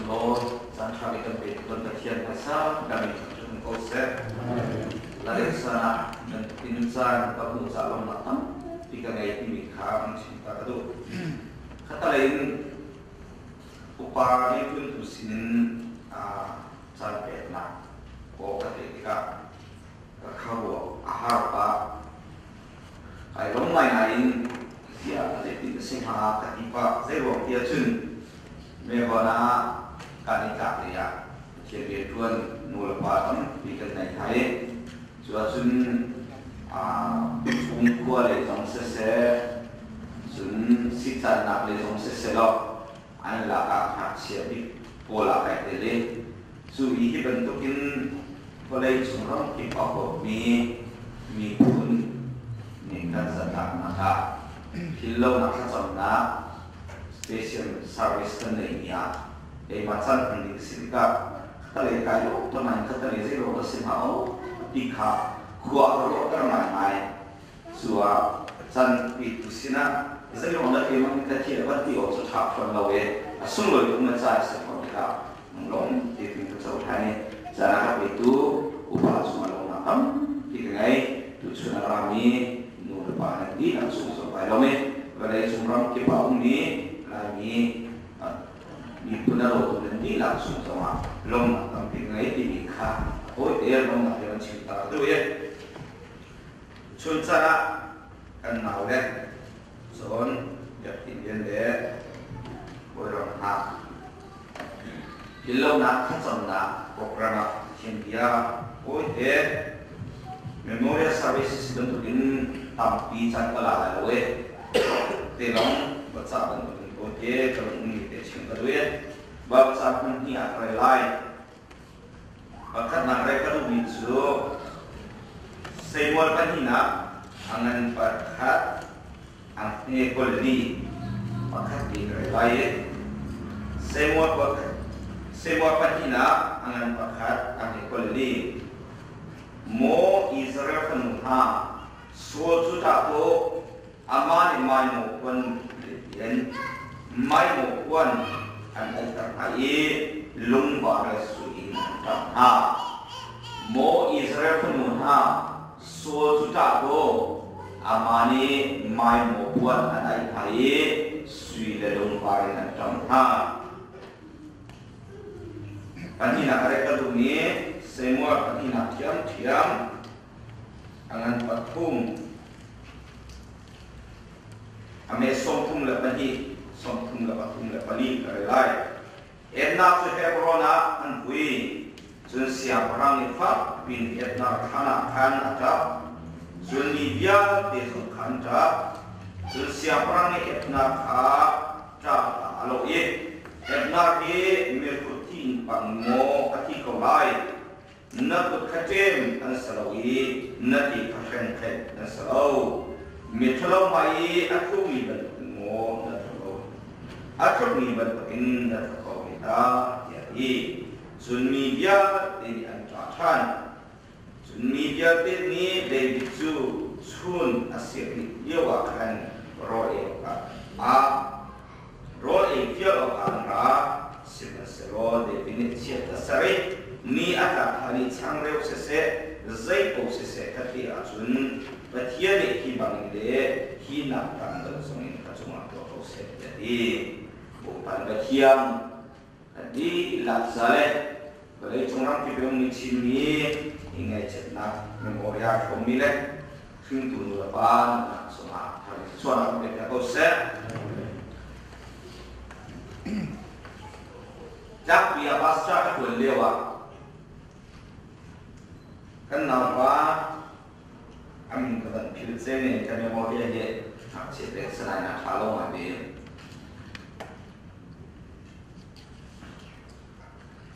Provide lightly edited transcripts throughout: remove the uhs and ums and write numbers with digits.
Lord, Sanchari kan betul terkian asal kami cuma kau set, lalu sana dan insan kamu salam matang, jika gaya ini kami cinta itu, kata lain upaya pun tusin sampai nak, kau ketika kau harap, kalau main dia jadi semua ketipa, saya buat dia cun. Mebana kanika dia, jadi tuan nol patam bikin naik hai, suasun umkuah le jong sese, sun siksa nak le jong sese lo, an laka hak siapi pola kayak dele, su ini bentukin boleh cuma kita mi pun ni kan sedang nak, kilau nak sesuatu special service kan ini ya, macam yang disebutkan, kalau kayu teman kita ni sih orang semau dikah kuat orang teman suah can itu sina, jadi orang yang kita cakap di orang cakap orang lain, sungguh itu macam seperti kita menglom di pintu saudaranya, cara itu upah semua orang makam, dikenai tujuan rami nur panadi langsung sampai lome, pada sumram kipaung ni ini benar betul nanti langsung sama long tampil ngai di nikah oh dia long ada cerita tu ya cara kan naule son jadi dia orang hak kalau nak sama program India oh dia memorial services bentukin tapi cakap lah telong baca bentuk oke kalau ini kita kedua bab saat ini akan lain bahkan mereka tu bisu semua panina angan perhat angin koloni bahkan di lain semua panina angan perhat angin koloni mo Israel penuha suatu tahu aman iman pun dan mai một quân anh ấy tập hay lung vào cái suy nghĩ tập ha mo Israel pun ha so juta go amani mai một quân anh ấy hay suy là lung vào cái tập ha anh nak mereka tu ni semua anh nak tiam angan patung ame somtum lepas ni somtum lepas ni kerelai. Etna tu Hebrona anhui, jun siap orang nifak bin etna kana kan ada, jun Libya besok kan ada, jun siap orang ni etna ada alo ye, etna di merkutin pangmo ati kolai, nak kajem ansalau nati kafenket ansalau. Metro mai aku ni bertemu aku ni bertemu kau kita jadi sunni dia ini ancaman sunni dia ini dari itu sun asyik dia akan roe roe dia akan sebesar definisi dasar ni ada hari canggih sese zaipo sese tapi asun batia ni hibang ide hina tanggal sungin kacuma to set jadi bukan batiam jadi laksale balai cungang kibung ni cimi ingai cetna memoria komile fintu depan semua hari suara kita to set jak biar pasca kedua lewa kenapa amin ketan pilih sini kami mau dia je tak siapa selain kalau ambil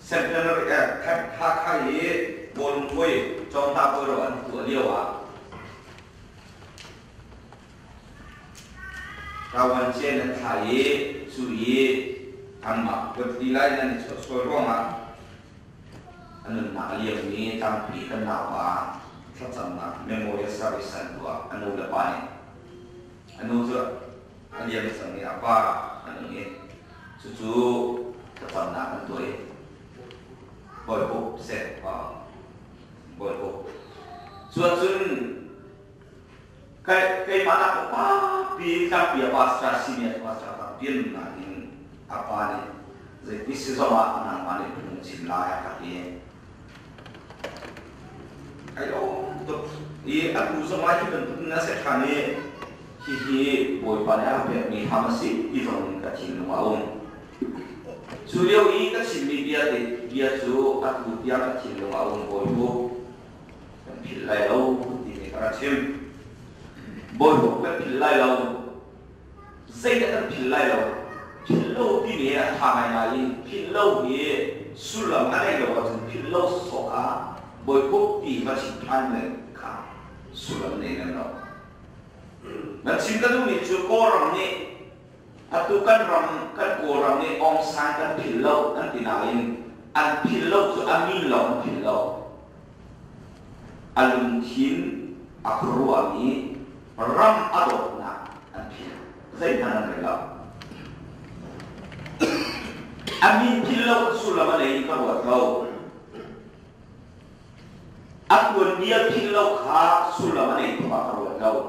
sebenarnya hak kai bolong koi contoh beruan tu lewa kawan cien kai suri amma bertilai dan sesuatu rumah anu nak lihat ni tapi kenapa sama memori service dua anu depan anu tu dia misalnya apa anu ni cucu tetap nak tu kita pia pastor senior pastor tampil na in apa ni jadi isi sama anak mana pun cila ya kaki ayo tu ini aku sama ini bentuk nasi kane hihi boy pada apa ni hamasi itu kacil maung Suliau ini kacil dia tu aku dia kacil maung boy bo pilai lau di kacil boy bo pilai lau saya kan pilai lau pillau ini ya hamai lain pillau ni sulam ada yang buat pillau soka boy bo di masih panen kah sulam ni kan lau macam tu ni cukup orang ni atau kan orang ni orang sang kan pillau kan tinain an pillau tu amin lau pillau alumtin akru ni ram adok na an pillau saya tanam pillau amin pillau sulam ada yang kau tahu aku dia pillau kah sulam ada yang kau tahu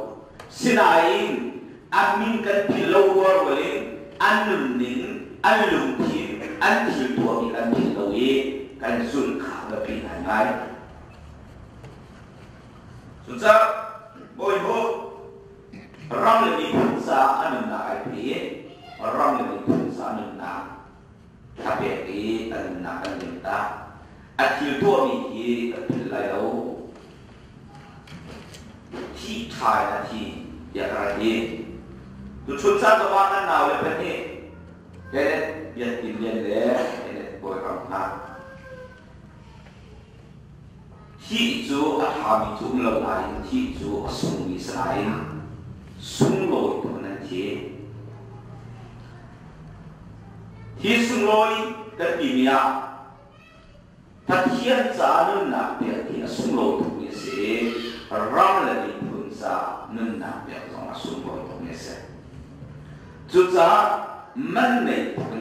sinain amin kan pillau war wale anum ning alum tin an til tua mi kan pillau ye kan sul kha ga pinan ai suza boy ho ram le ni sa anum na ai pi ram le ni sa anum na tapi ki anum na kan minta atil tua mi ki pillau ti thai na ti ya ra tu chunsa tu makan naw le pani kene ya tinjen le kene boy kam ha hi chu athami chu lo lai hi chu sung mi sai sung lo tu na ti hi sung loi ka ti mia pathian cha nu na pe ti sung lo tu ni se ram le ni chunsa nun na pe so na sung lo tu ni se Juta mana pun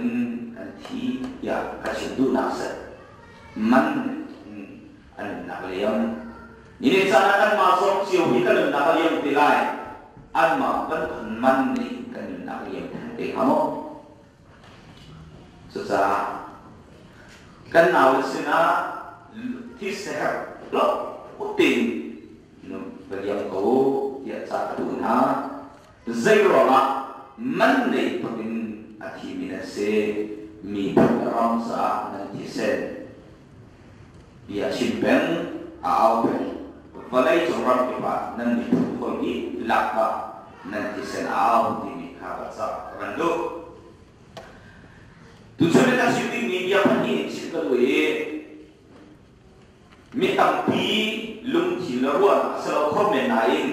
nanti ya kasih tu nasa mana anak liam ini sana kan masuk siapa kan anak liam tilai amma kan mana kan anak liam di kamu susah kan awal sina tisher lo utin beliau kau dia satu na zairoma Mandi pun akhir minase mi ramsa nanti sen dia simpen awal balai orang kita nanti pergi lakba nanti sen awal di kawasan randu tujuan kita syuting media ini sekalui mi tampi lung cilaruan selalu komen lain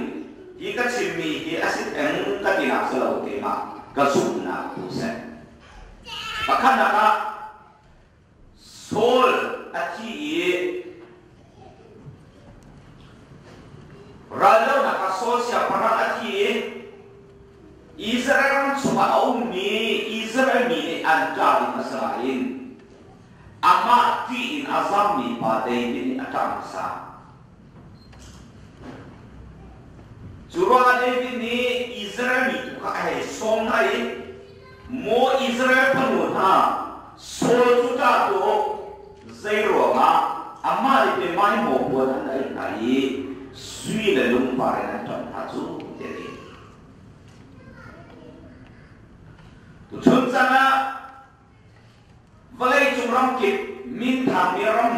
jika cimi dia asyik katina selalu tema kasubna tusen. Bahkan nak sol aci ralau nak sol siapa nak aci Israel cuma ummi Israel ni antar masalah ini amat ti azam ni pada ini ada masalah. Surah ini Israel itu kaya songai mo Israel penuh sol sudah tu zero amal itu main mo buat anda ini sui lelum parengan tuan haju jadi tujuan sana balai cumram kit minta miram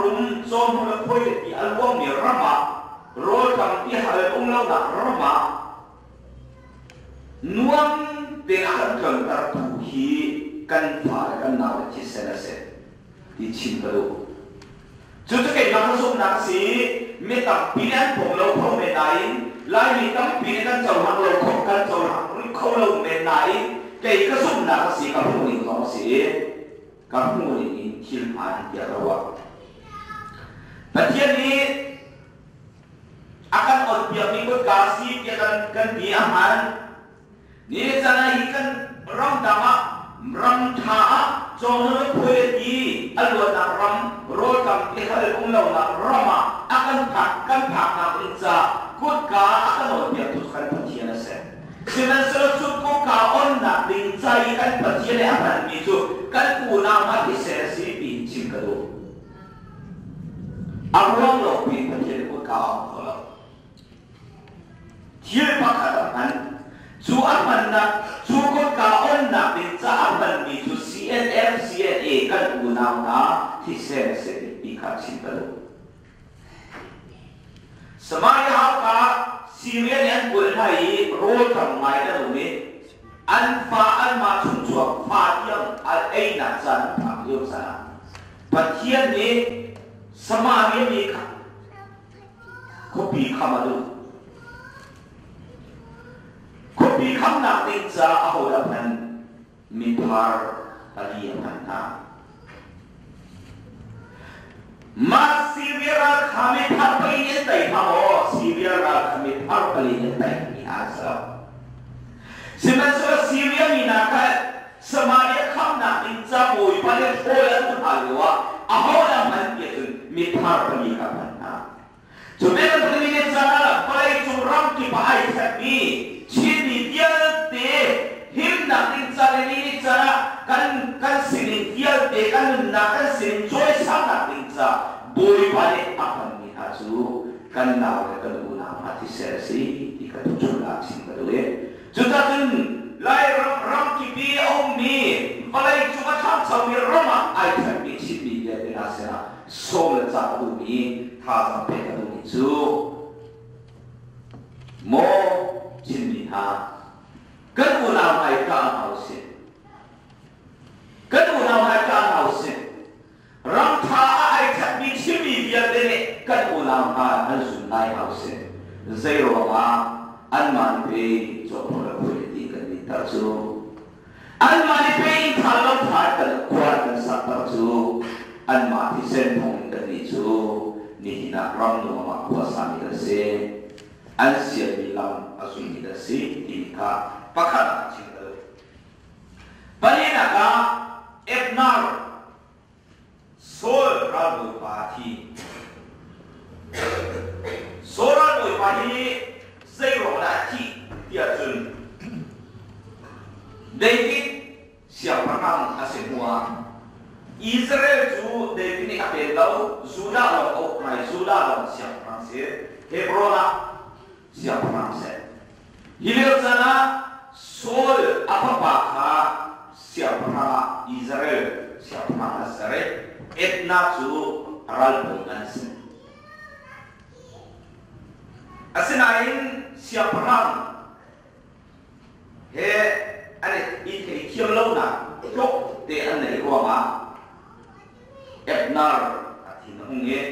rum zon mulai poin di album mirama Rol tam ti hal lau nak rama nuang dengan kantar tuhi kan far kan nawa cisenase di cimpalu cucu ke nak masuk nasi minta pilihan ponglau pong menain lain minta pilihan jauhan lau kong kan jauhan kong lau menain ke kasuk nasi kamu ni kau si kamu ni hilman dia rawat bagian ni akan orang ikut kasih dia kan diaman ni sana ikan ram dama ram tha jono pue di alwa na ram ro tam ihal umlau na rama akan pak na unza kut ka akan orang tu kan pacian se Sinan selesut ko kaon na ding cai kan pati le apan mi chu kan una ma di sersi pi chim ka do awang lo pi pati ko kaon ko lo thiel pa ka kan chu apan na chu ko kaon na ding cha apan mi chu CNF CNA kan una na di sersi pi ka chim ka do semaya ka Syrian yang berhai role ramai dah ni, anfa ma cuncuak fadiam al aina zan fadiam sana. Patian ni semari ni kopi kamadu, kopi kam nak tinja ahodapan mipar aliapan na. Mas Syria kami parpalin tay pamo Syria kami parpalin tay asa. Sebenarnya Syria minaka semaria kam nak inca boy pada pola tu halwa ahoda man yun mi parpalin kapan na. Coba kita lihat sana pada curang kita ay sabi cini dia te him nak inca ini sana kan sini dia te kan nak sini joy sana boy pada apa ni hasil kan nawa kedua mati sersi di ketujuh laksing kedua sudah tu lai ram kipi ni balai cuma tham sambil ramah aisyah bisi dia dinasena sol satu ni thasam kedua itu mo cinta kedua mereka hausin kedua mereka hausin ram dia dene kan ulam an sunai hause zero an man pe chopra politi kan ni tarju an man pe thalo phat kan kwat kan satarju an ma ti sen thong kan ni chu ni hina ram no ma kuasa ni se an sia ni lam asun ni se ti ka pakha chingalo balina ka ebnar sol rabu pati soran boy pati zero lati dia jun David siapa nam asemua Israel ju David ni apelo sudah lo oknai sudah lo siapa nasi Hebrona siapa nasi hilir sana sol apa pakha siapa nama Israel siapa nama Israel etna ju aral bungas asinain siapa nam he ane ini kiam launa tok de ane ruama etnar atina hunge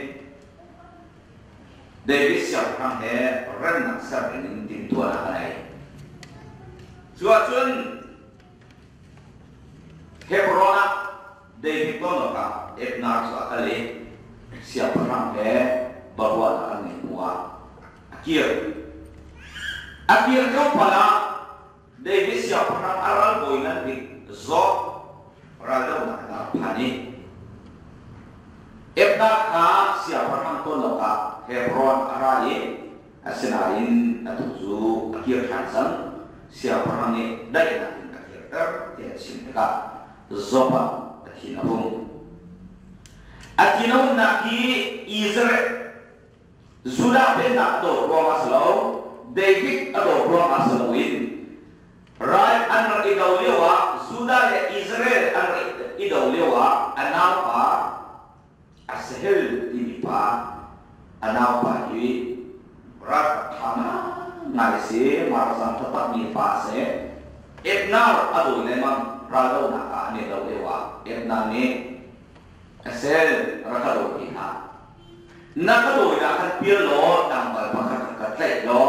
David siapa nam he ren nasar ini tim tuan alai cuacun Hebrona David tonoka etnar su akali siapa nam he bahwa akan muat akhir kau pada David siapa orang aral boinan di zok rada nak panik ebna ka siapa orang tu loka Hebron arai asinain atuju akhir hansan siapa orang ni dari nanti akhir dia sinta zopa akinabung akinabung naki Israel sudah benar do ruang asal David atau ruang asal win right anak idaulewa sudah ya Israel anak idaulewa anapa asal ini pa anapa ini rat thana ngaisi marasan tetap ni fase etnar adu memang rado naka ni idaulewa etnar ni asal rakado kita nakado akan pirlo tambal pakai lo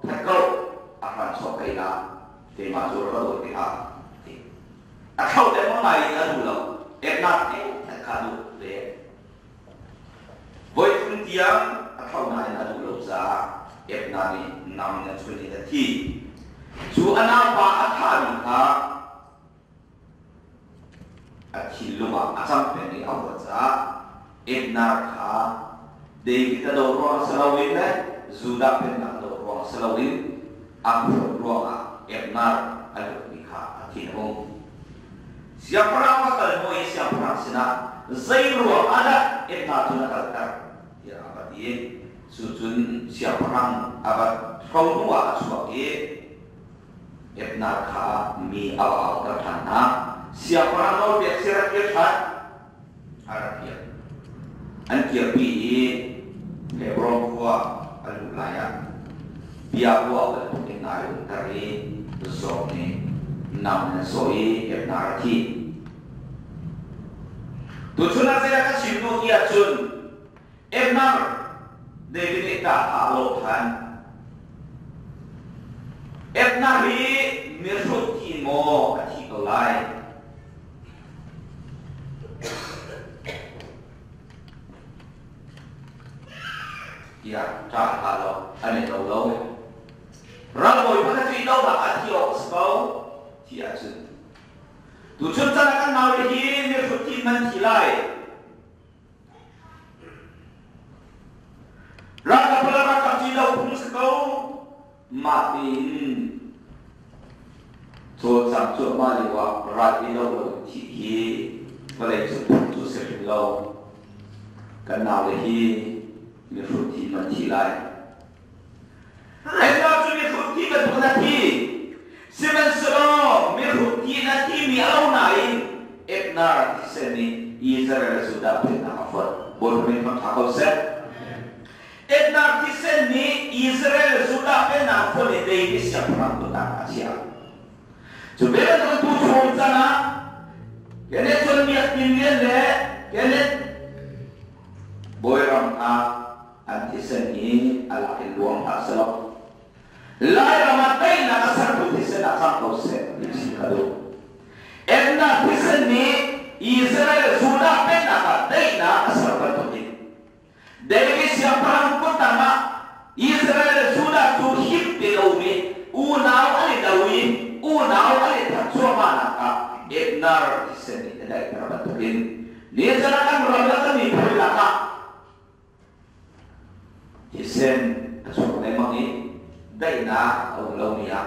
takau akan sokaila tema juro dia akau demo mai adu lo etna takadu le boy tiang akau mai adu lo za etna ni namnya suni dati su anapa athani ka akhiluma asam peni awaza etna ka David ada ruang selawin lah, Zuda pernah ada ruang selawin, aku ruang Ebnar alu nikah akinong siapa orang bakal moi siapa orang sina zairu ada Ebnar tu nak kalkar ya apa dia sujun siapa orang apa kau dua sebagai Ebnar kah mi awal tertanah siapa orang mau biasa kerja Arabia ankia pi lebron kuah alu layak biar kuah betul Ebnar tari besok ni nam soi Ebnar ti tujuan saya kan siapa dia cun Ebnar dari kita alohan Ebnar ni mirut kimo kati kolai ya tak kalau ane tahu Ramai pada tu ida mak hati orang sebau tiada. Tujuan cara kan nawi ini merfuti mentilai. Raga pula raga tidak pun sebau mati. So sampai mali wa raga ida tihi boleh sebut sebelau kan nawi ini merfuti mentilai. Ayat tu merhuti betul nanti. Semen selo merhuti nanti miau naik. Ebnar di sini Israel sudah pernah hafal. Boleh memang hafal set. Ebnar di sini Israel sudah pernah hafal. Ini siapa orang tu tak siap. Coba kita tu cuci sana. Kene cuci miat tinggal le. Kene boleh ramah anti seni ala ilmuwan hasil. Lai ramatai nak asal putih sedak kau set isi kado. Ebnar di sini Israel sudah pernah katai nak asal putih. Dari siapa pun nama Israel sudah tuhib dilaui, unau ali daui, unau ali tercuma nak. Ebnar di sini tidak terbantuin. Dia jangan merasa ni berlaka. Isen asal memang ini. Daina Allah ya.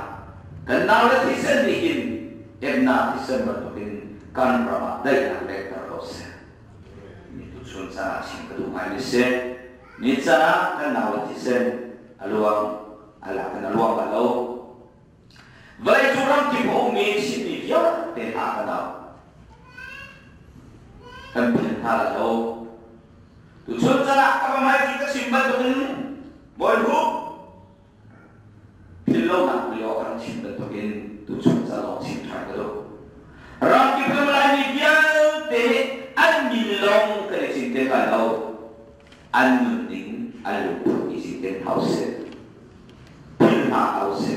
Kenal tisen bikin, Ebnar tisen bertukin kan ramah daina lekar dosa. Ini tujuan sana sing kedua ini ni sana kenal tisen aluang ala kenal aluang balau. Vai curang tipu umi sini dia tenha kenal. Kan tenha lalu. Tujuan sana apa mai kita simpan tukin boleh Pilau nak beliau orang cinta tukin tujuan salong cinta itu. Rakyat pemelani dia teh anilong kena cinta kalau anmending alup isi ten house, pilha house.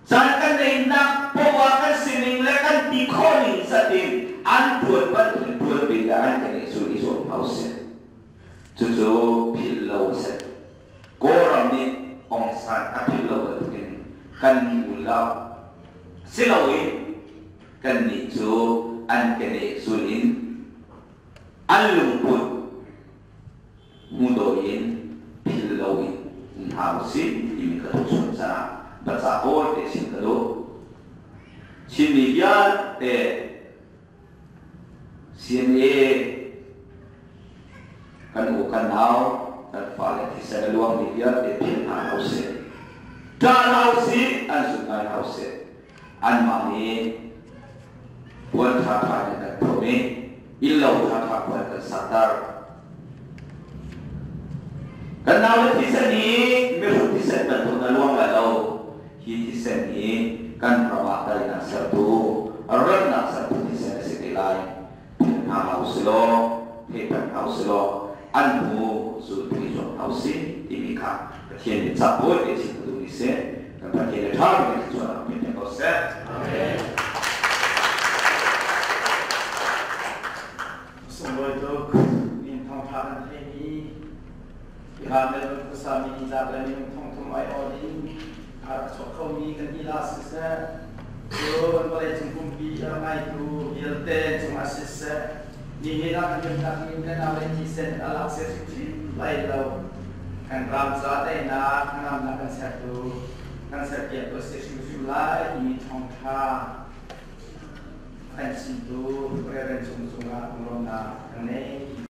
Jangan nak bawakan sining lekan dikoning satin anbuat buat bidaan kena isu house. Tujuh pilau set, korang ni Ongsan api lawa tukin kan ulau silawin kan nicu an kene sulin an lumput mudoin pilawin harusin ini ketujuan sana bersahur di sini kalau sinian sini kan bukan hal dan fale kisah luang media depil hause dan hause ansukan hause an mami buat hak dan prome ilau hak buat sadar kenal kisah ni merut kisah betul luang galau hi kisah ni kan perawat dari satu orang satu kisah sekelai hause lo hebat hause lo anmu sudah hausi imika kini cabut di situ tulisnya dan kini tahu itu jualan punya konsep. Semua itu bintang tahan ini kami bersama jaga ni bintang tumai oli harus kami kan ilas sesa so boleh jumpi ramai tu hilte cuma sesa ini nak kita awal kisen alak sesuatu lain lau kan ramza deh nak satu kan setiap proses mulai ini tongkar kan situ berada sungsungan ulama ini